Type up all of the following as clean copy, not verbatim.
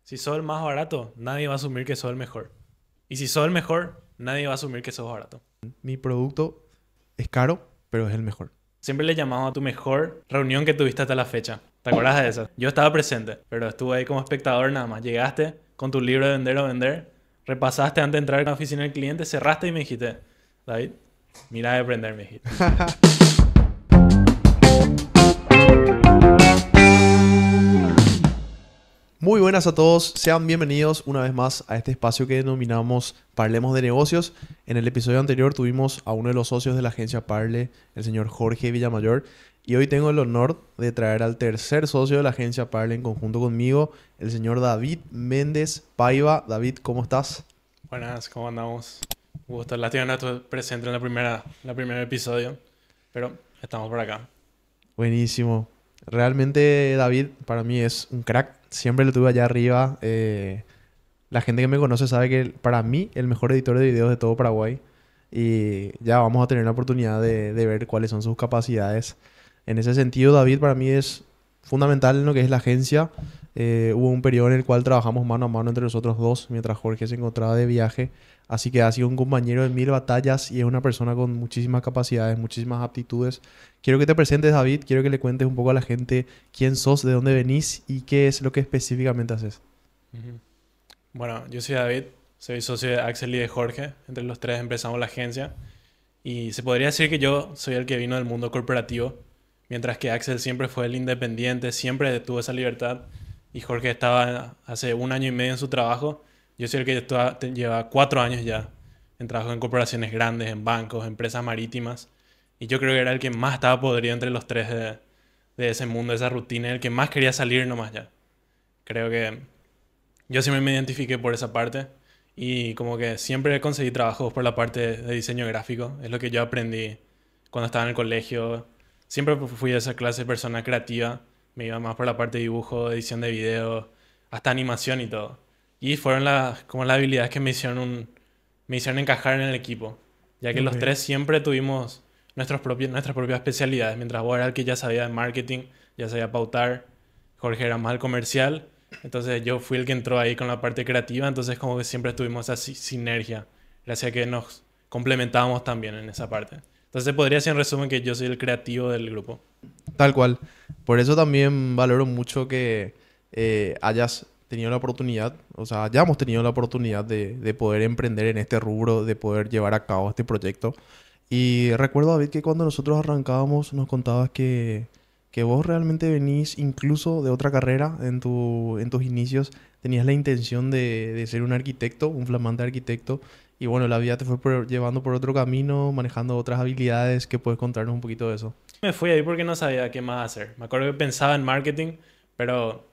Si sos el más barato, nadie va a asumir que sos el mejor. Y si sos el mejor, nadie va a asumir que sos barato. Mi producto es caro, pero es el mejor. Siempre le llamamos a tu mejor reunión que tuviste hasta la fecha. ¿Te acuerdas de eso? Yo estaba presente, pero estuve ahí como espectador nada más. Llegaste con tu libro de vender o vender, repasaste antes de entrar a la oficina del cliente, cerraste y me dijiste, David, mira de aprender, me dijiste. Muy buenas a todos, sean bienvenidos una vez más a este espacio que denominamos Parlemos de Negocios. En el episodio anterior tuvimos a uno de los socios de la agencia Parle, el señor Jorge Villamayor, y hoy tengo el honor de traer al tercer socio de la agencia Parle en conjunto conmigo, el señor David Méndez Paiva. David, ¿cómo estás? Buenas, ¿cómo andamos? Un gusto. Lástima no estuve presente en la primer episodio, pero estamos por acá. Buenísimo. Realmente David para mí es un crack. Siempre lo tuve allá arriba. La gente que me conoce sabe que para mí el mejor editor de videos de todo Paraguay. Y ya vamos a tener la oportunidad de ver cuáles son sus capacidades. En ese sentido, David para mí es fundamental en lo que es la agencia. Hubo un periodo en el cual trabajamos mano a mano entre nosotros dos mientras Jorge se encontraba de viaje. Así que ha sido un compañero de mil batallas y es una persona con muchísimas capacidades, muchísimas aptitudes. Quiero que te presentes, David. Quiero que le cuentes un poco a la gente quién sos, de dónde venís y qué es lo que específicamente haces. Ujú. Bueno, yo soy David, soy socio de Axel y de Jorge. Entre los tres empezamos la agencia. Y se podría decir que yo soy el que vino del mundo corporativo, mientras que Axel siempre fue el independiente, siempre tuvo esa libertad. Y Jorge estaba hace un año y medio en su trabajo. Yo soy el que lleva 4 años ya en trabajo en corporaciones grandes, en bancos, empresas marítimas. Y yo creo que era el que más estaba podrido entre los tres de ese mundo, de esa rutina, el que más quería salir nomás ya. Creo que yo siempre me identifiqué por esa parte y como que siempre conseguí trabajos por la parte de diseño gráfico. Es lo que yo aprendí cuando estaba en el colegio. Siempre fui de esa clase de persona creativa. Me iba más por la parte de dibujo, edición de video, hasta animación y todo. Y fueron como las habilidades que me hicieron encajar en el equipo. Ya que los Ok. tres siempre tuvimos nuestras propias especialidades. Mientras vos era el que ya sabía de marketing, ya sabía pautar. Jorge era más el comercial. Entonces yo fui el que entró ahí con la parte creativa, entonces como que siempre tuvimos esa sinergia, gracias a que nos complementábamos también en esa parte. Entonces podría decir en resumen que yo soy el creativo del grupo. Tal cual. Por eso también valoro mucho que hayas tenido la oportunidad, o sea, hayamos tenido la oportunidad de poder emprender en este rubro, de poder llevar a cabo este proyecto. Y recuerdo, David, que cuando nosotros arrancábamos nos contabas que vos realmente venís incluso de otra carrera en tus inicios. Tenías la intención de ser un arquitecto, un flamante arquitecto. Y bueno, la vida te fue llevando por otro camino, manejando otras habilidades. ¿Que puedes contarnos un poquito de eso? Me fui ahí porque no sabía qué más hacer. Me acuerdo que pensaba en marketing, pero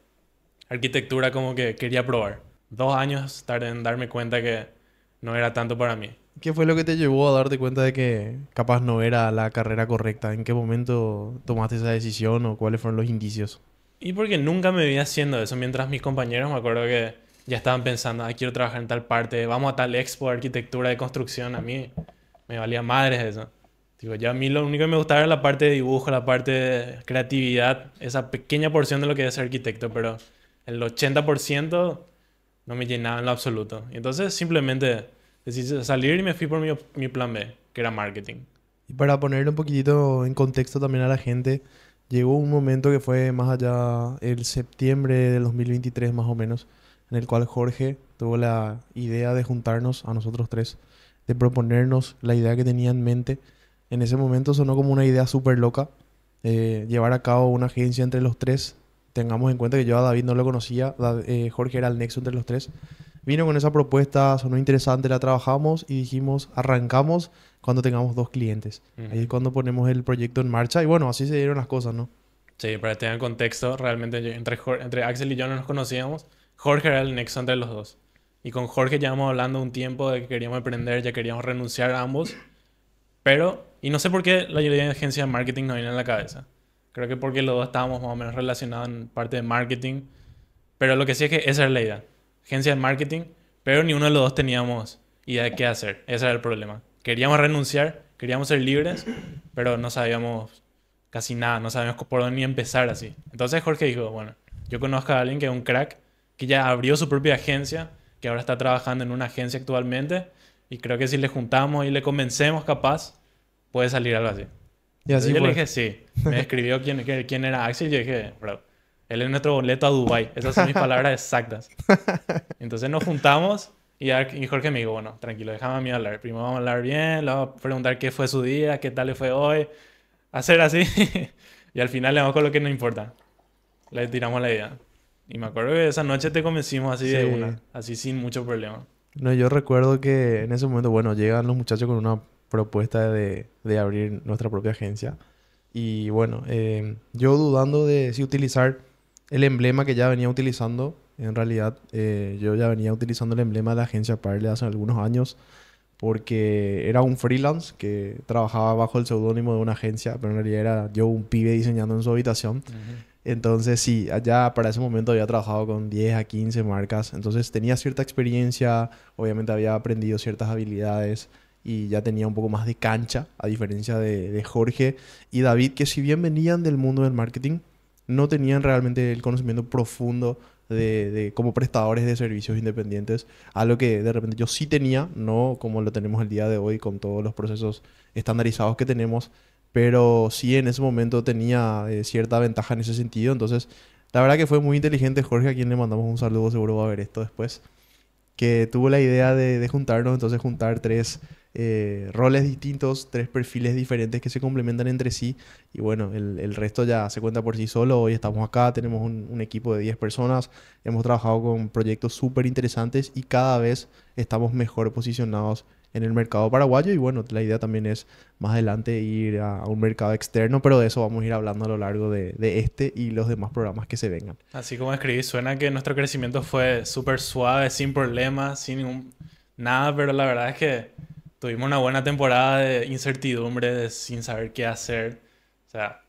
arquitectura como que quería probar. 2 años tardé en darme cuenta que no era tanto para mí. ¿Qué fue lo que te llevó a darte cuenta de que capaz no era la carrera correcta? ¿En qué momento tomaste esa decisión o cuáles fueron los indicios? Y porque nunca me vi haciendo eso, mientras mis compañeros me acuerdo que ya estaban pensando, ah, quiero trabajar en tal parte, vamos a tal expo de arquitectura de construcción, a mí me valía madres eso. Digo, ya a mí lo único que me gustaba era la parte de dibujo, la parte de creatividad, esa pequeña porción de lo que es ser arquitecto, pero el 80% no me llenaba en lo absoluto. Y entonces simplemente decidí salir y me fui por mi plan B, que era marketing. Y para ponerle un poquitito en contexto también a la gente, llegó un momento que fue más allá, el septiembre del 2023 más o menos, en el cual Jorge tuvo la idea de juntarnos a nosotros tres, de proponernos la idea que tenía en mente. En ese momento sonó como una idea súper loca, llevar a cabo una agencia entre los tres. Tengamos en cuenta que yo a David no lo conocía, Jorge era el nexo entre los tres. Vino con esa propuesta, sonó interesante, la trabajamos y dijimos, arrancamos cuando tengamos dos clientes. Ahí es Ujú. cuando ponemos el proyecto en marcha y bueno, así se dieron las cosas, ¿no? Sí, para tener contexto, realmente entre Axel y yo no nos conocíamos. Jorge era el nexo entre los dos. Y con Jorge llevamos hablando un tiempo de que queríamos emprender, ya queríamos renunciar a ambos. Y no sé por qué la idea de agencia de marketing nos viene en la cabeza. Creo que porque los dos estábamos más o menos relacionados en parte de marketing. Pero lo que sí es que esa era la idea. Agencia de marketing, pero ni uno de los dos teníamos idea de qué hacer. Ese era el problema. Queríamos renunciar, queríamos ser libres, pero no sabíamos casi nada, no sabíamos por dónde ni empezar así. Entonces Jorge dijo, bueno, yo conozco a alguien que es un crack que ya abrió su propia agencia, que ahora está trabajando en una agencia actualmente, y creo que si le juntamos y le convencemos capaz, puede salir algo así. Y Entonces así yo le fue. dije sí, me escribió quién era Axel y yo dije, bro, él es nuestro boleto a Dubái, esas son mis palabras exactas. Entonces nos juntamos y Jorge me dijo, bueno, tranquilo, déjame a mí hablar. Primero vamos a hablar bien, le vamos a preguntar qué fue su día, qué tal le fue hoy. Hacer así. Y al final le vamos con lo que no importa. Le tiramos la idea. Y me acuerdo que esa noche te convencimos así de Sí. una, así sin mucho problema. No, yo recuerdo que en ese momento, bueno, llegan los muchachos con una propuesta de abrir nuestra propia agencia. Y bueno, yo dudando de si utilizar el emblema que ya venía utilizando. En realidad, yo ya venía utilizando el emblema de la agencia Parle hace algunos años porque era un freelance que trabajaba bajo el seudónimo de una agencia, pero en realidad era yo un pibe diseñando en su habitación. Ujú. Entonces sí, allá para ese momento había trabajado con 10 a 15 marcas, entonces tenía cierta experiencia, obviamente había aprendido ciertas habilidades y ya tenía un poco más de cancha, a diferencia de Jorge y David, que si bien venían del mundo del marketing, no tenían realmente el conocimiento profundo de como prestadores de servicios independientes, algo que de repente yo sí tenía, no como lo tenemos el día de hoy con todos los procesos estandarizados que tenemos, pero sí en ese momento tenía cierta ventaja en ese sentido. Entonces, la verdad que fue muy inteligente Jorge, a quien le mandamos un saludo, seguro va a ver esto después, que tuvo la idea de juntarnos, entonces juntar tres roles distintos, tres perfiles diferentes que se complementan entre sí. Y bueno, el resto ya se cuenta por sí solo. Hoy estamos acá, tenemos un equipo de 10 personas, hemos trabajado con proyectos súper interesantes y cada vez estamos mejor posicionados en el mercado paraguayo. Y bueno, la idea también es más adelante ir a un mercado externo, pero de eso vamos a ir hablando a lo largo de este y los demás programas que se vengan. Así como escribí, suena que nuestro crecimiento fue súper suave, sin problemas, sin ningún nada, pero la verdad es que tuvimos una buena temporada de incertidumbre, de sin saber qué hacer. O sea,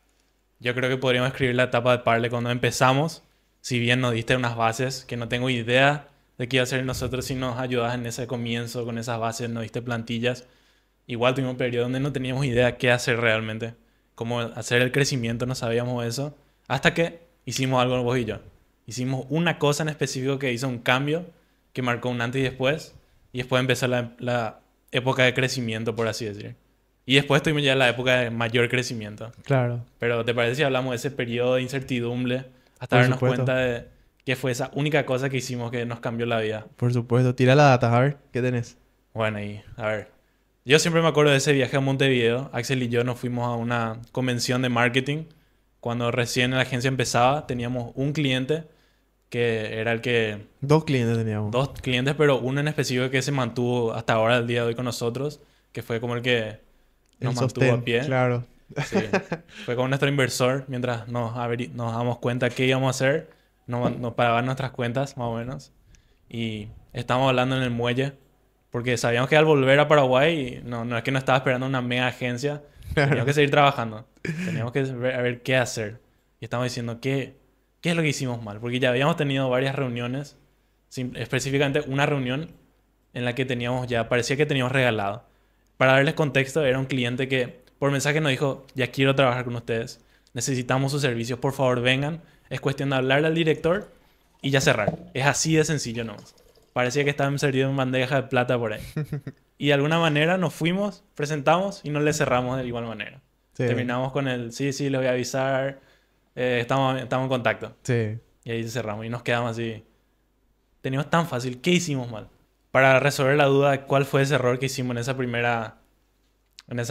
yo creo que podríamos escribir la etapa de Parle cuando empezamos, si bien nos diste unas bases que no tengo idea de qué iba a hacer nosotros si nos ayudas en ese comienzo con esas bases, nos diste plantillas. Igual tuvimos un periodo donde no teníamos idea qué hacer realmente, cómo hacer el crecimiento, no sabíamos eso, hasta que hicimos algo vos y yo. Hicimos una cosa en específico que hizo un cambio, que marcó un antes y después empezó la época de crecimiento, por así decir. Y después tuvimos ya la época de mayor crecimiento. Claro, Pero ¿te parece si hablamos de ese periodo de incertidumbre hasta por darnos supuesto, cuenta de qué fue esa única cosa que hicimos que nos cambió la vida? por supuesto. Tira la data, a ver, ¿qué tenés? Bueno, y a ver, yo siempre me acuerdo de ese viaje a Montevideo. Axel y yo nos fuimos a una convención de marketing. Cuando recién la agencia empezaba, teníamos un cliente que era el que... Dos clientes teníamos. Dos clientes, pero uno en específico que se mantuvo hasta ahora, el día de hoy con nosotros, que fue como el que nos El mantuvo a sostén, pie. claro. Sí, fue como nuestro inversor mientras nos damos cuenta qué íbamos a hacer, nos pagaban nuestras cuentas, más o menos. Y estábamos hablando en el muelle, porque sabíamos que al volver a Paraguay, no es que no estaba esperando una mega agencia, teníamos que Claro. seguir trabajando, teníamos que ver, a ver qué hacer. Y estamos diciendo qué es lo que hicimos mal, porque ya habíamos tenido varias reuniones, específicamente una reunión en la que teníamos ya, parecía que teníamos regalado. Para darles contexto, era un cliente que por mensaje nos dijo, ya quiero trabajar con ustedes, necesitamos sus servicios, por favor vengan. Es cuestión de hablarle al director y ya cerrar. Es así de sencillo nomás. Parecía que estaban servidos en bandeja de plata por ahí. Y de alguna manera nos fuimos, presentamos y no le cerramos de igual manera. Sí, Terminamos con el, sí, sí, les voy a avisar, estamos en contacto. sí. Y ahí cerramos y nos quedamos así. Teníamos tan fácil, ¿qué hicimos mal? Para resolver la duda de cuál fue ese error que hicimos en esa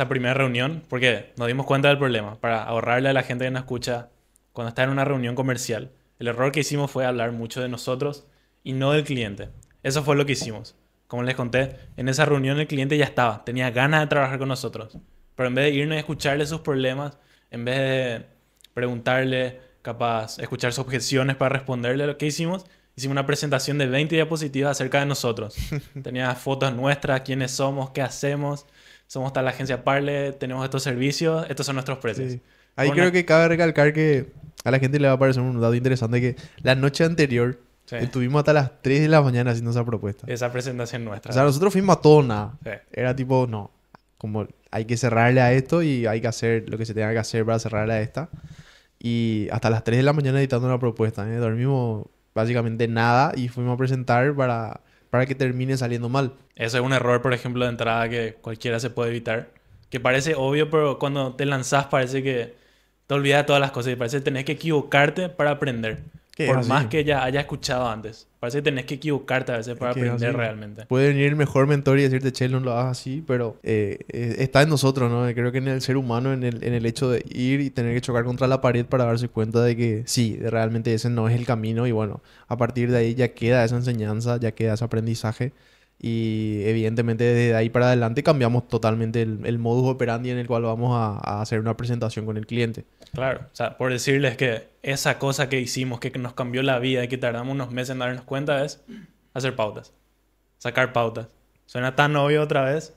primera reunión, porque nos dimos cuenta del problema, para ahorrarle a la gente que nos escucha cuando está en una reunión comercial. El error que hicimos fue hablar mucho de nosotros y no del cliente. Eso fue lo que hicimos. Como les conté, en esa reunión el cliente ya estaba, tenía ganas de trabajar con nosotros. Pero en vez de irnos a escucharle sus problemas, en vez de preguntarle, capaz, escuchar sus objeciones para responderle, lo que hicimos, hicimos una presentación de 20 diapositivas acerca de nosotros. Tenía fotos nuestras, quiénes somos, qué hacemos. Somos tal agencia Parle, tenemos estos servicios, estos son nuestros precios. Sí. Ahí Fue creo una... que cabe recalcar que a la gente le va a parecer un dato interesante que la noche anterior Sí, estuvimos hasta las 3 de la mañana haciendo esa propuesta. esa presentación O sea, nuestra. nosotros fuimos a todo o nada. Sí. Era tipo, no, como hay que cerrarle a esto y hay que hacer lo que se tenga que hacer para cerrarle a esta. Y hasta las 3 de la mañana editando una propuesta, ¿eh? Dormimos básicamente nada y fuimos a presentar para que termine saliendo mal. Ese es un error, por ejemplo, de entrada que cualquiera se puede evitar. Que parece obvio, pero cuando te lanzás parece que te olvidas de todas las cosas y parece que tenés que equivocarte para aprender. Que es Por más así. que ya haya escuchado antes. Parece que tenés que equivocarte a veces Es para que es aprender así. realmente. Puede venir el mejor mentor y decirte, che, no lo hagas así, pero está en nosotros, ¿no? Creo que en el ser humano, en el hecho de ir y tener que chocar contra la pared para darse cuenta de que sí, realmente ese no es el camino y bueno, a partir de ahí ya queda esa enseñanza, ya queda ese aprendizaje y evidentemente desde ahí para adelante cambiamos totalmente el modus operandi en el cual vamos a hacer una presentación con el cliente. Claro, o sea, por decirles que esa cosa que hicimos, que nos cambió la vida y que tardamos unos meses en darnos cuenta es hacer pautas, sacar pautas. Suena tan obvio otra vez,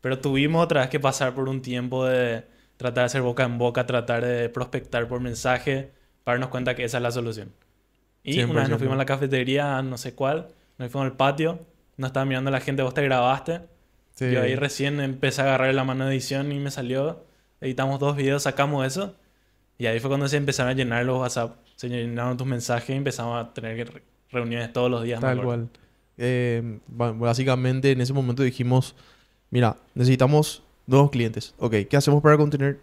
pero tuvimos otra vez que pasar por un tiempo de tratar de hacer boca en boca, tratar de prospectar por mensaje para darnos cuenta que esa es la solución. Y cien una por vez nos fuimos a ciento la cafetería, no sé cuál, nos fuimos al patio, nos estaba mirando la gente, vos te grabaste. Yo ahí Sí, recién empecé a agarrar la mano de edición y me salió. Editamos 2 videos, sacamos eso. Y ahí fue cuando se empezaron a llenar los WhatsApp. Se llenaron tus mensajes y empezamos a tener reuniones todos los días, me tal acuerdo. cual. Básicamente en ese momento dijimos, mira, necesitamos nuevos clientes. Ok, ¿qué hacemos para contener?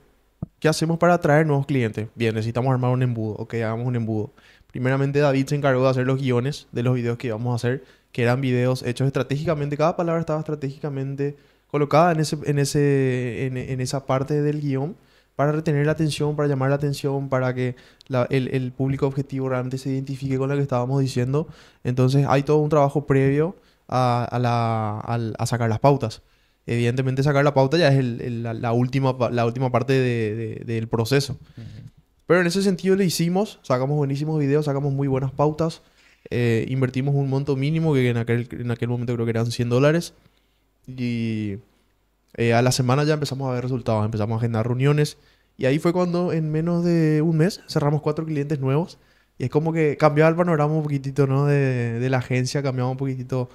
¿Qué hacemos para atraer nuevos clientes? Bien, necesitamos armar un embudo. Ok, hagamos un embudo. Primeramente David se encargó de hacer los guiones de los videos que íbamos a hacer, que eran videos hechos estratégicamente. Cada palabra estaba estratégicamente colocada en esa parte del guión para retener la atención, para llamar la atención, para que el público objetivo realmente se identifique con lo que estábamos diciendo. Entonces hay todo un trabajo previo a sacar las pautas. Evidentemente sacar la pauta ya es la última parte del proceso. Ujú. Pero en ese sentido le hicimos, sacamos buenísimos videos, sacamos muy buenas pautas, invertimos un monto mínimo que en aquel momento creo que eran $100 y a la semana ya empezamos a ver resultados, empezamos a agendar reuniones y ahí fue cuando en menos de un mes cerramos 4 clientes nuevos y es como que cambiaba el panorama un poquitito, ¿no? de la agencia, cambiaba un poquitito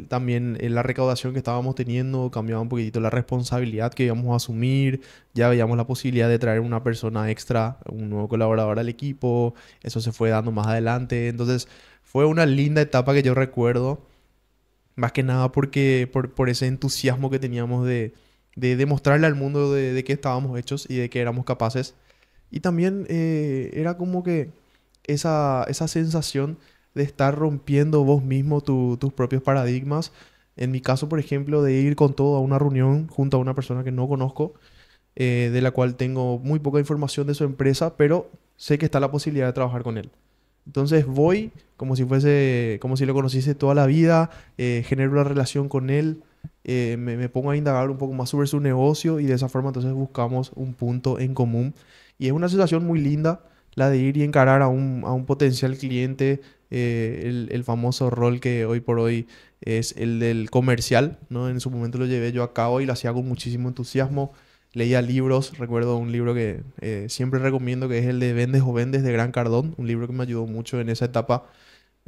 también la recaudación que estábamos teniendo, cambiaba un poquitito la responsabilidad que íbamos a asumir, ya veíamos la posibilidad de traer una persona extra, un nuevo colaborador al equipo, eso se fue dando más adelante, entonces fue una linda etapa que yo recuerdo. Más que nada porque por ese entusiasmo que teníamos de demostrarle al mundo de qué estábamos hechos y de que éramos capaces. Y también era como que esa sensación de estar rompiendo vos mismo tus propios paradigmas. En mi caso, por ejemplo, de ir con todo a una reunión junto a una persona que no conozco, de la cual tengo muy poca información de su empresa, pero sé que está la posibilidad de trabajar con él. Entonces voy como si fuese, como si lo conociese toda la vida, genero una relación con él, me pongo a indagar un poco más sobre su negocio y de esa forma entonces buscamos un punto en común. Y es una sensación muy linda la de ir y encarar a un potencial cliente, el famoso rol que hoy por hoy es el del comercial, ¿no? En su momento lo llevé yo a cabo y lo hacía con muchísimo entusiasmo. Leía libros, recuerdo un libro que siempre recomiendo que es el de Vendes o Vendes de Gran Cardón, un libro que me ayudó mucho en esa etapa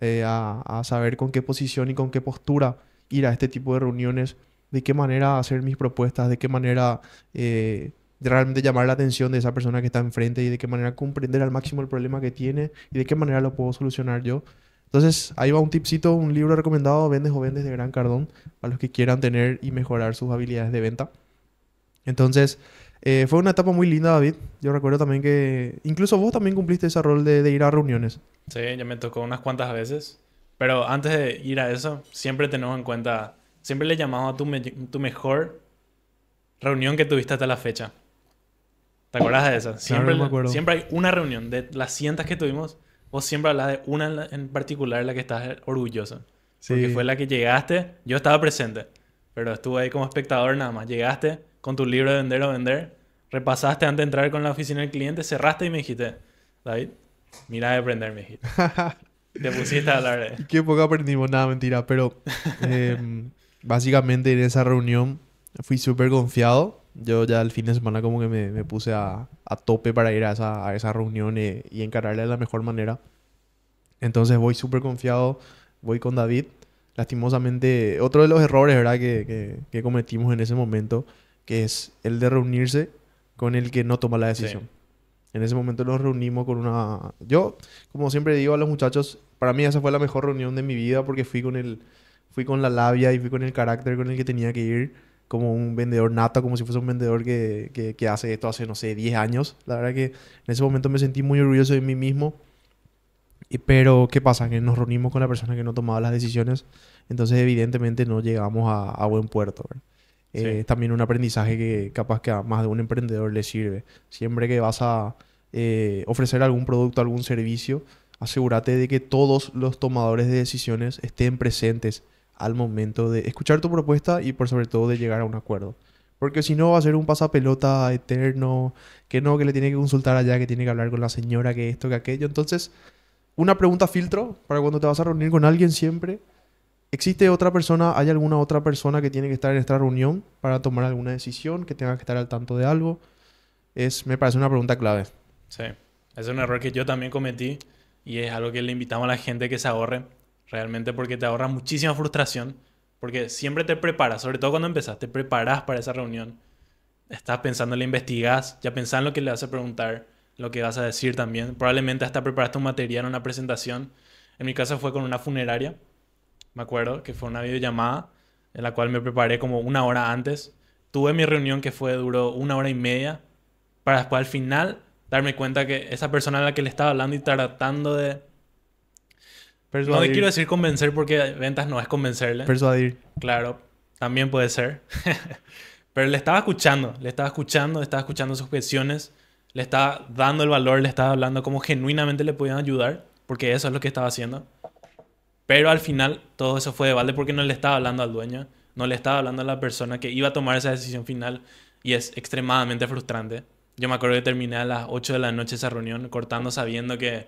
a saber con qué posición y con qué postura ir a este tipo de reuniones, de qué manera hacer mis propuestas, de qué manera de realmente llamar la atención de esa persona que está enfrente y de qué manera comprender al máximo el problema que tiene y de qué manera lo puedo solucionar yo. Entonces, ahí va un tipcito, un libro recomendado, Vendes o Vendes de Gran Cardón, para los que quieran tener y mejorar sus habilidades de venta. Entonces, fue una etapa muy linda, David. Yo recuerdo también que incluso vos también cumpliste ese rol de ir a reuniones. Sí, ya me tocó unas cuantas veces. Pero antes de ir a eso, siempre tenemos en cuenta, siempre le llamamos a tu mejor reunión que tuviste hasta la fecha. ¿Te acuerdas de esa? Claro que me acuerdo. Siempre hay una reunión de las cientas que tuvimos. Vos siempre hablas de una en particular en la que estás orgulloso. Porque fue Sí. la que llegaste. Yo estaba presente, pero estuve ahí como espectador nada más. Llegaste con tu libro de vender o vender. Repasaste antes de entrar con la oficina del cliente. Cerraste y me dijiste, David, mira de aprender, me dijiste. Te pusiste a hablar de... Y qué poco aprendimos, nada, mentira. Pero básicamente en esa reunión fui súper confiado. Yo ya el fin de semana como que me puse a tope para ir a esa reunión y encararla de la mejor manera. Entonces voy súper confiado, voy con David. Lastimosamente, otro de los errores, ¿verdad? Que cometimos en ese momento, que es el de reunirse con el que no toma la Sí. decisión. En ese momento nos reunimos con una... Yo, como siempre digo a los muchachos, para mí esa fue la mejor reunión de mi vida porque fui con la labia y fui con el carácter con el que tenía que ir, como un vendedor nato, como si fuese un vendedor que hace esto hace, no sé, 10 años. La verdad que en ese momento me sentí muy orgulloso de mí mismo. Pero, ¿qué pasa? Que nos reunimos con la persona que no tomaba las decisiones, entonces evidentemente no llegamos a buen puerto, ¿verdad? Sí, Es también un aprendizaje que capaz que a más de un emprendedor le sirve. Siempre que vas a ofrecer algún producto, algún servicio, asegúrate de que todos los tomadores de decisiones estén presentes al momento de escuchar tu propuesta y por sobre todo de llegar a un acuerdo. Porque si no va a ser un pasapelota eterno, que no, que le tiene que consultar allá, que tiene que hablar con la señora, que esto, que aquello. Entonces, una pregunta filtro para cuando te vas a reunir con alguien siempre. ¿Existe otra persona, hay alguna otra persona que tiene que estar en esta reunión para tomar alguna decisión, que tenga que estar al tanto de algo? Me parece una pregunta clave. sí. Es un error que yo también cometí y es algo que le invitamos a la gente que se ahorre, realmente porque te ahorra muchísima frustración, porque siempre te preparas, sobre todo cuando empezás, te preparas para esa reunión. Estás pensando, le investigás, ya pensás en lo que le vas a preguntar, lo que vas a decir también. Probablemente hasta preparaste un material, una presentación. En mi caso fue con una funeraria. Me acuerdo que fue una videollamada en la cual me preparé como una hora antes. Tuve mi reunión que duró una hora y media para después al final darme cuenta que esa persona a la que le estaba hablando y tratando de... No le quiero Persuadir. decir convencer porque ventas no es convencerle. Persuadir. Claro, también puede ser. Pero estaba escuchando sus objeciones, le estaba dando el valor, le estaba hablando como genuinamente le podían ayudar, porque eso es lo que estaba haciendo. Pero al final todo eso fue de balde porque no le estaba hablando al dueño, no le estaba hablando a la persona que iba a tomar esa decisión final y es extremadamente frustrante. Yo me acuerdo que terminé a las 8 de la noche esa reunión cortando sabiendo que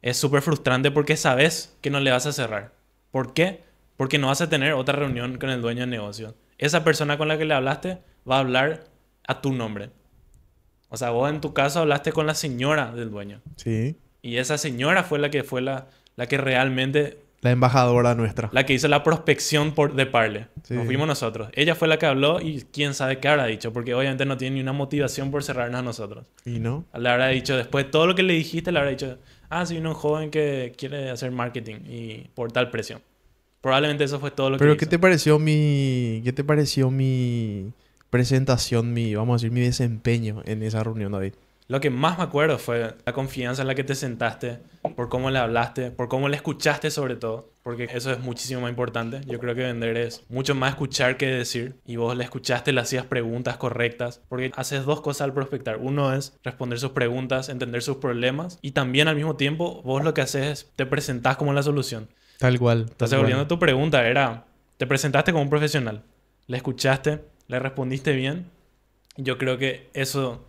es súper frustrante porque sabes que no le vas a cerrar. ¿Por qué? Porque no vas a tener otra reunión con el dueño del negocio. Esa persona con la que le hablaste va a hablar a tu nombre. O sea, vos en tu caso hablaste con la señora del dueño. Sí. Y esa señora fue la que realmente La embajadora nuestra. la que hizo la prospección de Parle. No Sí. fuimos nosotros. Ella fue la que habló y quién sabe qué habrá dicho, porque obviamente no tiene ni una motivación por cerrarnos a nosotros. ¿Y no? Le habrá dicho, después de todo lo que le dijiste, le habrá dicho, ah, sí, vino un joven que quiere hacer marketing y por tal precio. Probablemente eso fue todo lo que Pero hizo. qué te pareció mi presentación, vamos a decir, mi desempeño en esa reunión, David? Lo que más me acuerdo fue la confianza en la que te sentaste, por cómo le hablaste, por cómo le escuchaste sobre todo, porque eso es muchísimo más importante. Yo creo que vender es mucho más escuchar que decir, y vos le escuchaste, le hacías preguntas correctas, porque haces dos cosas al prospectar. Uno es responder sus preguntas, entender sus problemas, y también al mismo tiempo vos lo que haces es te presentás como la solución. Tal cual, tal Entonces, volviendo a cual. tu pregunta, te presentaste como un profesional, le escuchaste, le respondiste bien, y yo creo que eso...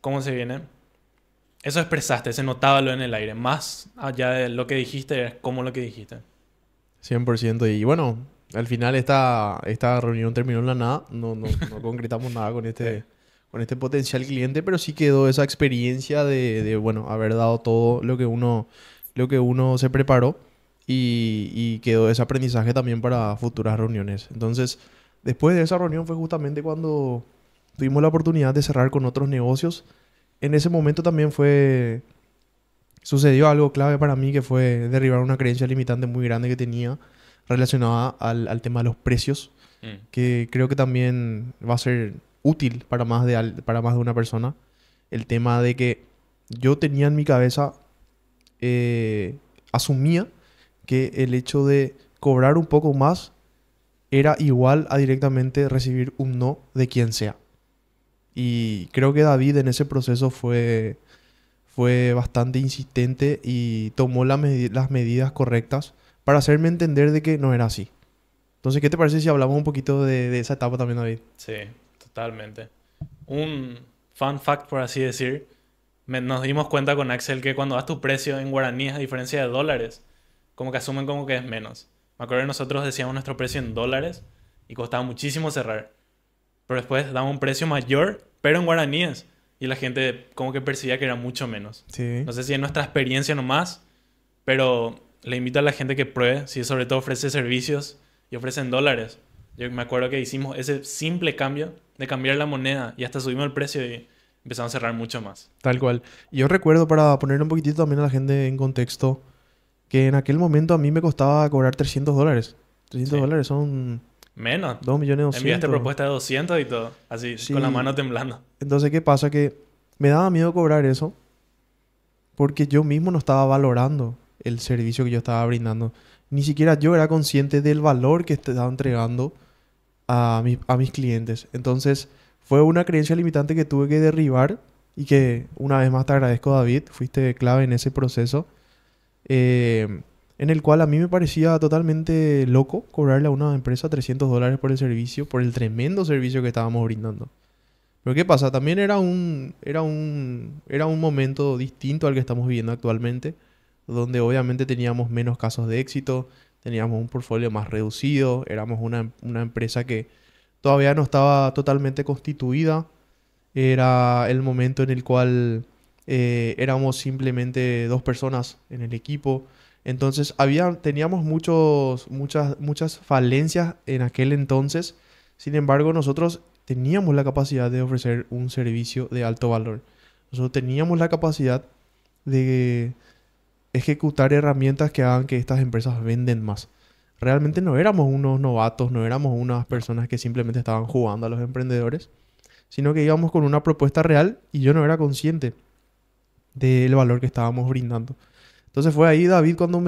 ¿Cómo se viene? Eso expresaste, se notaba lo en el aire. Más allá de lo que dijiste, es cómo lo que dijiste. 100%. Y bueno, al final esta reunión terminó en la nada. No concretamos nada Sí, con este potencial cliente, pero sí quedó esa experiencia bueno, haber dado todo lo que uno se preparó y quedó ese aprendizaje también para futuras reuniones. Entonces, después de esa reunión fue justamente cuando tuvimos la oportunidad de cerrar con otros negocios. En ese momento también sucedió algo clave para mí que fue derribar una creencia limitante muy grande que tenía relacionada al tema de los precios, mm, que creo que también va a ser útil para más de una persona. El tema de que yo tenía en mi cabeza, asumía que el hecho de cobrar un poco más era igual a directamente recibir un no de quien sea. Y creo que David en ese proceso fue bastante insistente y tomó las medidas correctas para hacerme entender de que no era así. Entonces, ¿qué te parece si hablamos un poquito de esa etapa también, David? sí, totalmente. Un fun fact, por así decir. Nos dimos cuenta con Axel que cuando das tu precio en guaraníes a diferencia de dólares, como que asumen como que es menos. Me acuerdo que nosotros decíamos nuestro precio en dólares y costaba muchísimo cerrar. Pero después damos un precio mayor, pero en guaraníes. Y la gente como que percibía que era mucho menos. Sí. No sé si es nuestra experiencia nomás, pero le invito a la gente que pruebe, si sobre todo ofrece servicios y ofrecen dólares. Yo me acuerdo que hicimos ese simple cambio de cambiar la moneda y hasta subimos el precio y empezaron a cerrar mucho más. Tal cual. Y yo recuerdo, para poner un poquitito también a la gente en contexto, que en aquel momento a mí me costaba cobrar $300. trescientos Sí. dólares son Menos. 2.200.000. Enviaste propuesta de 200 y todo. Así, con la Sí. mano temblando. Entonces, ¿qué pasa? Que me daba miedo cobrar eso porque yo mismo no estaba valorando el servicio que yo estaba brindando. Ni siquiera yo era consciente del valor que estaba entregando a mis clientes. Entonces, fue una creencia limitante que tuve que derribar y que una vez más te agradezco, David. Fuiste clave en ese proceso, eh, en el cual a mí me parecía totalmente loco cobrarle a una empresa $300 por el servicio, por el tremendo servicio que estábamos brindando. Pero ¿qué pasa? También era un momento distinto al que estamos viviendo actualmente, donde obviamente teníamos menos casos de éxito, teníamos un portfolio más reducido, éramos una empresa que todavía no estaba totalmente constituida. Era el momento en el cual éramos simplemente dos personas en el equipo. Entonces teníamos muchas falencias en aquel entonces. Sin embargo, nosotros teníamos la capacidad de ofrecer un servicio de alto valor. Nosotros teníamos la capacidad de ejecutar herramientas que hagan que estas empresas venden más. Realmente no éramos unos novatos, no éramos unas personas que simplemente estaban jugando a los emprendedores, sino que íbamos con una propuesta real y yo no era consciente del valor que estábamos brindando. Entonces fue ahí, David, cuando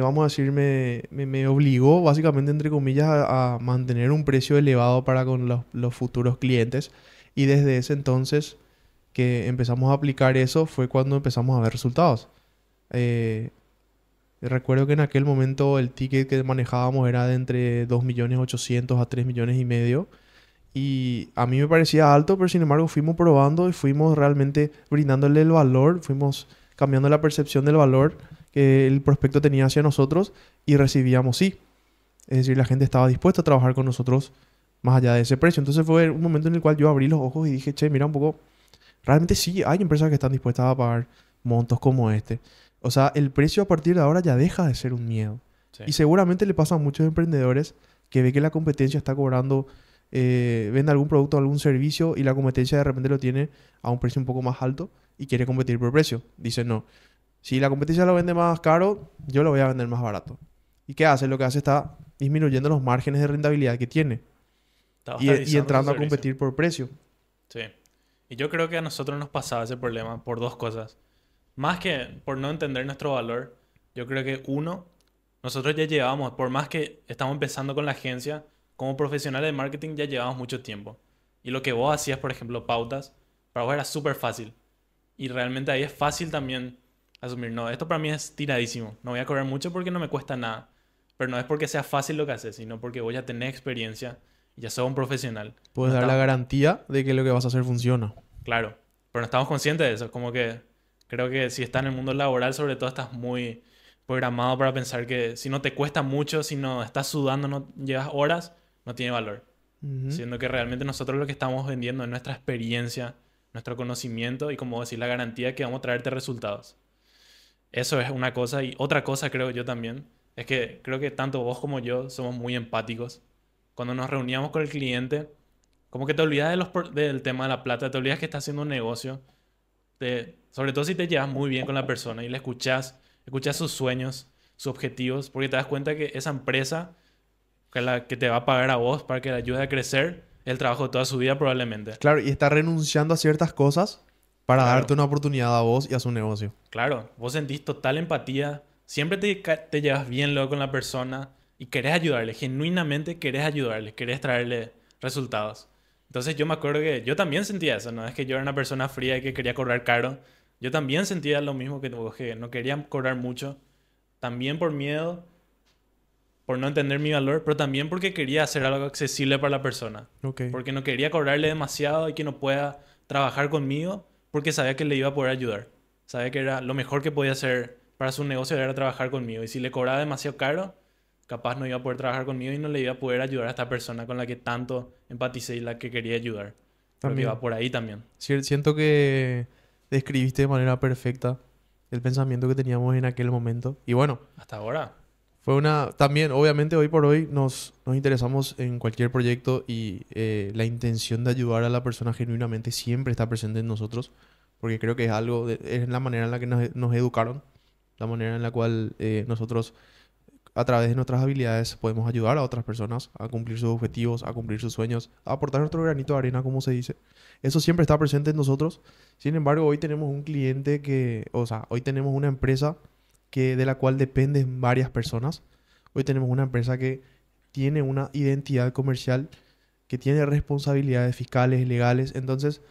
vamos a decir, me obligó básicamente, entre comillas, a mantener un precio elevado para con los futuros clientes. Y desde ese entonces que empezamos a aplicar eso fue cuando empezamos a ver resultados. Eh, Recuerdo que en aquel momento el ticket que manejábamos era de entre 2.800.000 a 3.500.000. Y a mí me parecía alto, pero sin embargo fuimos probando y fuimos realmente brindándole el valor, fuimos cambiando la percepción del valor que el prospecto tenía hacia nosotros y recibíamos sí. Es decir, la gente estaba dispuesta a trabajar con nosotros más allá de ese precio. Entonces fue un momento en el cual yo abrí los ojos y dije, che, mira un poco, realmente sí hay empresas que están dispuestas a pagar montos como este. O sea, el precio a partir de ahora ya deja de ser un miedo. Sí. Y seguramente le pasa a muchos emprendedores que ve que la competencia está cobrando, vende algún producto o algún servicio y la competencia de repente lo tiene a un precio un poco más alto y quiere competir por precio. Dice, no, si la competencia lo vende más caro, yo lo voy a vender más barato. ¿Y qué hace? Lo que hace está disminuyendo los márgenes de rentabilidad que tiene Está y bastardizando su entrando a servicio. competir por precio. Sí. Y yo creo que a nosotros nos pasaba ese problema por dos cosas. Más que por no entender nuestro valor, yo creo que uno, nosotros ya llevábamos, por más que estamos empezando con la agencia, como profesionales de marketing ya llevábamos mucho tiempo. Y lo que vos hacías, por ejemplo, pautas, para vos era súper fácil. Y realmente ahí es fácil también asumir, no, esto para mí es tiradísimo. No voy a cobrar mucho porque no me cuesta nada. Pero no es porque sea fácil lo que haces, sino porque vos ya tenés experiencia y ya sos un profesional. Puedes No dar la estás, garantía de que lo que vas a hacer funciona. claro, pero no estamos conscientes de eso. Como que creo que si estás en el mundo laboral, sobre todo, estás muy programado para pensar que si no te cuesta mucho, si no estás sudando, no llevas horas, no tiene valor. Ujú. Siendo que realmente nosotros lo que estamos vendiendo es nuestra experiencia, nuestro conocimiento y, como decir, la garantía que vamos a traerte resultados. Eso es una cosa. Y otra cosa, creo yo también, es que creo que tanto vos como yo somos muy empáticos. Cuando nos reuníamos con el cliente, como que te olvidas de del tema de la plata, te olvidas que estás haciendo un negocio. Sobre todo si te llevas muy bien con la persona y le escuchas sus sueños, sus objetivos, porque te das cuenta que esa empresa que te va a pagar a vos para que le ayude a crecer es el trabajo de toda su vida probablemente. Claro, y está renunciando a ciertas cosas para Claro, darte una oportunidad a vos y a su negocio. claro. Vos sentís total empatía, siempre te llevas bien luego con la persona y querés ayudarle, genuinamente querés ayudarle, querés traerle resultados. Entonces yo me acuerdo que yo también sentía eso, no es que yo era una persona fría y que quería cobrar caro. Yo también sentía lo mismo que vos, que no quería cobrar mucho, también por miedo, por no entender mi valor, pero también porque quería hacer algo accesible para la persona. Ok. Porque no quería cobrarle demasiado y que no pueda trabajar conmigo, porque sabía que le iba a poder ayudar. Sabía que era lo mejor que podía hacer para su negocio era trabajar conmigo. Y si le cobraba demasiado caro, capaz no iba a poder trabajar conmigo y no le iba a poder ayudar a esta persona con la que tanto empaticé y la que quería ayudar. Creo que También. iba por ahí también. Siento que describiste de manera perfecta el pensamiento que teníamos en aquel momento. Y bueno, Hasta ahora. También, obviamente, hoy por hoy nos interesamos en cualquier proyecto y la intención de ayudar a la persona genuinamente siempre está presente en nosotros, porque creo que es es la manera en la que nos educaron, la manera en la cual nosotros, a través de nuestras habilidades, podemos ayudar a otras personas a cumplir sus objetivos, a cumplir sus sueños, a aportar nuestro granito de arena, como se dice. Eso siempre está presente en nosotros. Sin embargo, hoy tenemos un cliente o sea, hoy tenemos una empresa de la cual dependen varias personas. Hoy tenemos una empresa que tiene una identidad comercial, que tiene responsabilidades fiscales, legales. Entonces,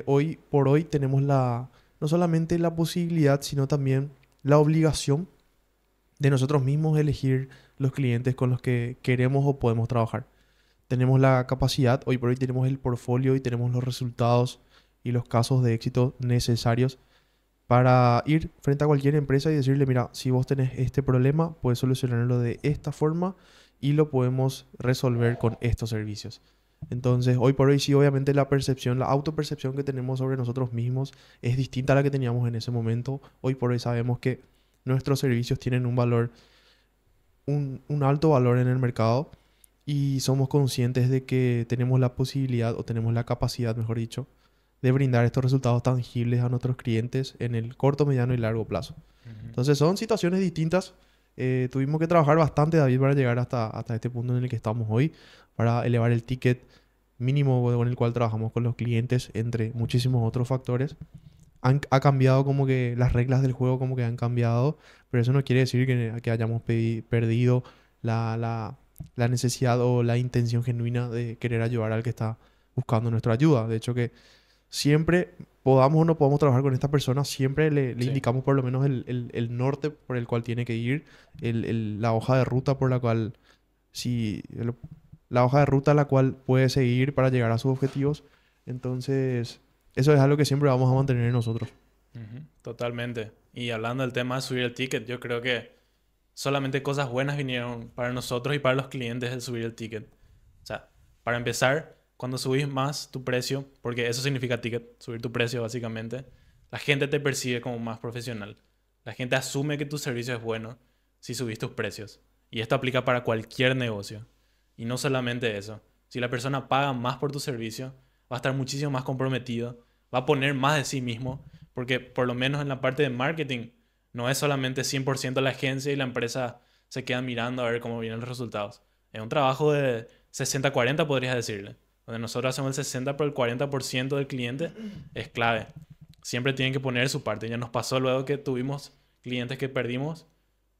hoy por hoy tenemos no solamente la posibilidad, sino también la obligación de nosotros mismos elegir los clientes con los que queremos o podemos trabajar. Tenemos la capacidad, hoy por hoy tenemos el portfolio y tenemos los resultados y los casos de éxito necesarios para ir frente a cualquier empresa y decirle, mira, si vos tenés este problema, puedes solucionarlo de esta forma y lo podemos resolver con estos servicios. Entonces, hoy por hoy sí, obviamente la percepción, la autopercepción que tenemos sobre nosotros mismos es distinta a la que teníamos en ese momento. Hoy por hoy sabemos que nuestros servicios tienen un valor, un alto valor en el mercado y somos conscientes de que tenemos la posibilidad o tenemos la capacidad, mejor dicho, de brindar estos resultados tangibles a nuestros clientes en el corto, mediano y largo plazo. Ujú. Entonces son situaciones distintas. Tuvimos que trabajar bastante, David, para llegar hasta este punto en el que estamos hoy, para elevar el ticket mínimo con el cual trabajamos con los clientes, entre muchísimos otros factores. Ha cambiado como que las reglas del juego como que han cambiado, pero eso no quiere decir que hayamos perdido la necesidad o la intención genuina de querer ayudar al que está buscando nuestra ayuda. De hecho que siempre podamos o no podamos trabajar con esta persona, siempre le Sí. indicamos por lo menos el norte por el cual tiene que ir, la hoja de ruta por la cual, si, la hoja de ruta la cual puede seguir para llegar a sus objetivos. Entonces, eso es algo que siempre vamos a mantener en nosotros. Ujú, totalmente. Y hablando del tema de subir el ticket, yo creo que solamente cosas buenas vinieron para nosotros y para los clientes de subir el ticket. O sea, para empezar, cuando subís más tu precio, porque eso significa ticket, subir tu precio básicamente, la gente te percibe como más profesional. La gente asume que tu servicio es bueno si subís tus precios. Y esto aplica para cualquier negocio. Y no solamente eso. Si la persona paga más por tu servicio, va a estar muchísimo más comprometido, va a poner más de sí mismo, porque por lo menos en la parte de marketing, no es solamente 100% la agencia y la empresa se queda mirando a ver cómo vienen los resultados. Es un trabajo de 60-40, podrías decirle, donde nosotros hacemos el 60, pero el 40% del cliente es clave. Siempre tienen que poner su parte. Ya nos pasó luego que tuvimos clientes que perdimos,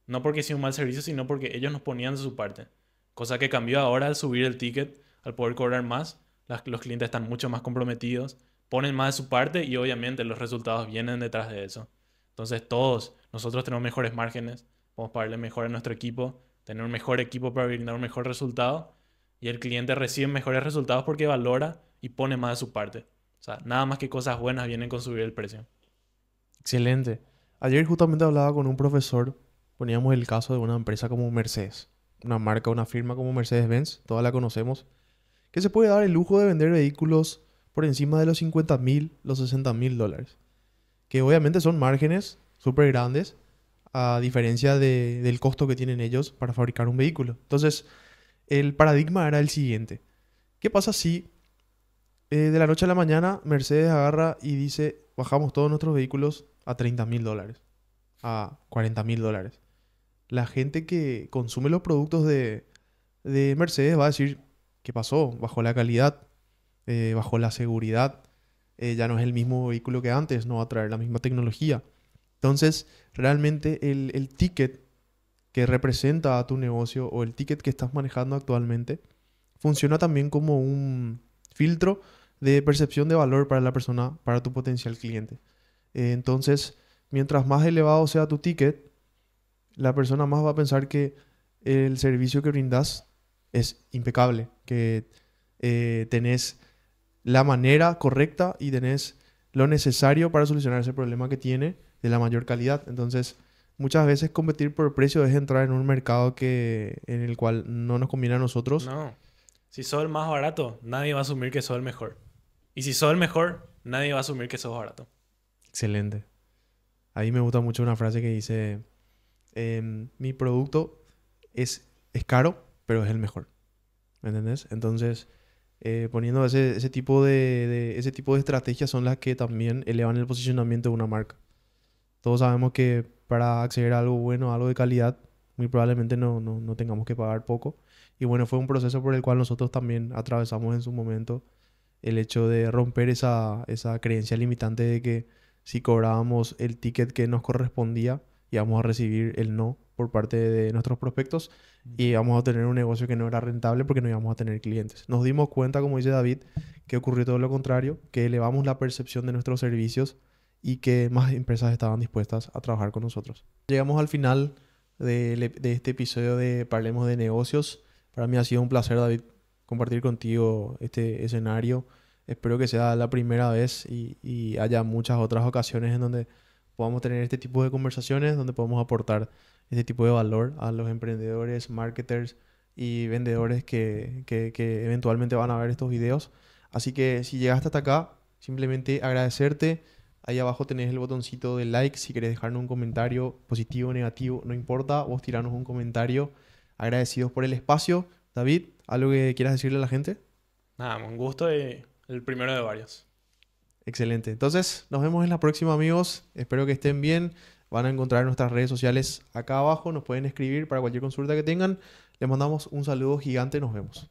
no porque hicieron un mal servicio, sino porque ellos nos ponían de su parte. Cosa que cambió ahora al subir el ticket, al poder cobrar más. Los clientes están mucho más comprometidos, ponen más de su parte y obviamente los resultados vienen detrás de eso. Entonces todos nosotros tenemos mejores márgenes, podemos pagarle mejor a nuestro equipo, tener un mejor equipo para brindar un mejor resultado y el cliente recibe mejores resultados porque valora y pone más de su parte. O sea, nada más que cosas buenas vienen con subir el precio. Excelente. Ayer justamente hablaba con un profesor, poníamos el caso de una empresa como Mercedes, una marca, una firma como Mercedes-Benz, todas la conocemos, que se puede dar el lujo de vender vehículos por encima de los 50.000, los 60.000 dólares, que obviamente son márgenes súper grandes, a diferencia del costo que tienen ellos para fabricar un vehículo. Entonces, el paradigma era el siguiente. ¿Qué pasa si de la noche a la mañana Mercedes agarra y dice, bajamos todos nuestros vehículos a 30.000 dólares, a 40.000 dólares? La gente que consume los productos de Mercedes va a decir, ¿qué pasó? Bajó la calidad, bajó la seguridad, ya no es el mismo vehículo que antes, no va a traer la misma tecnología. Entonces, realmente el ticket que representa a tu negocio o el ticket que estás manejando actualmente funciona también como un filtro de percepción de valor para la persona, para tu potencial cliente. Entonces, mientras más elevado sea tu ticket, la persona más va a pensar que el servicio que brindas es impecable, que tenés la manera correcta y tenés lo necesario para solucionar ese problema que tiene de la mayor calidad. Entonces, muchas veces competir por precio es entrar en un mercado en el cual no nos conviene a nosotros. No, si sos el más barato, nadie va a asumir que sos el mejor. Y si sos el mejor, nadie va a asumir que sos barato. Excelente. Ahí me gusta mucho una frase que dice, Mi producto es caro, pero es el mejor. ¿Me entendés? Entonces, poniendo ese tipo de estrategias son las que también elevan el posicionamiento de una marca. Todos sabemos que para acceder a algo bueno, a algo de calidad, muy probablemente no tengamos que pagar poco. Y bueno, fue un proceso por el cual nosotros también atravesamos en su momento el hecho de romper esa creencia limitante de que si cobrábamos el ticket que nos correspondía, íbamos a recibir el no por parte de nuestros prospectos y íbamos a tener un negocio que no era rentable porque no íbamos a tener clientes. Nos dimos cuenta, como dice David, que ocurrió todo lo contrario, que elevamos la percepción de nuestros servicios y que más empresas estaban dispuestas a trabajar con nosotros. Llegamos al final de este episodio de Parlemos de Negocios. Para mí ha sido un placer, David, compartir contigo este escenario. Espero que sea la primera vez y haya muchas otras ocasiones en donde podamos tener este tipo de conversaciones, donde podamos aportar este tipo de valor a los emprendedores, marketers y vendedores que eventualmente van a ver estos videos. Así que si llegaste hasta acá, simplemente agradecerte. Ahí abajo tenés el botoncito de like si querés dejarnos un comentario positivo o negativo, no importa, vos tiranos un comentario. Agradecidos por el espacio. David, ¿algo que quieras decirle a la gente? Nada, un gusto y el primero de varios. Excelente. Entonces, nos vemos en la próxima, amigos. Espero que estén bien. Van a encontrar nuestras redes sociales acá abajo. Nos pueden escribir para cualquier consulta que tengan. Les mandamos un saludo gigante. Nos vemos.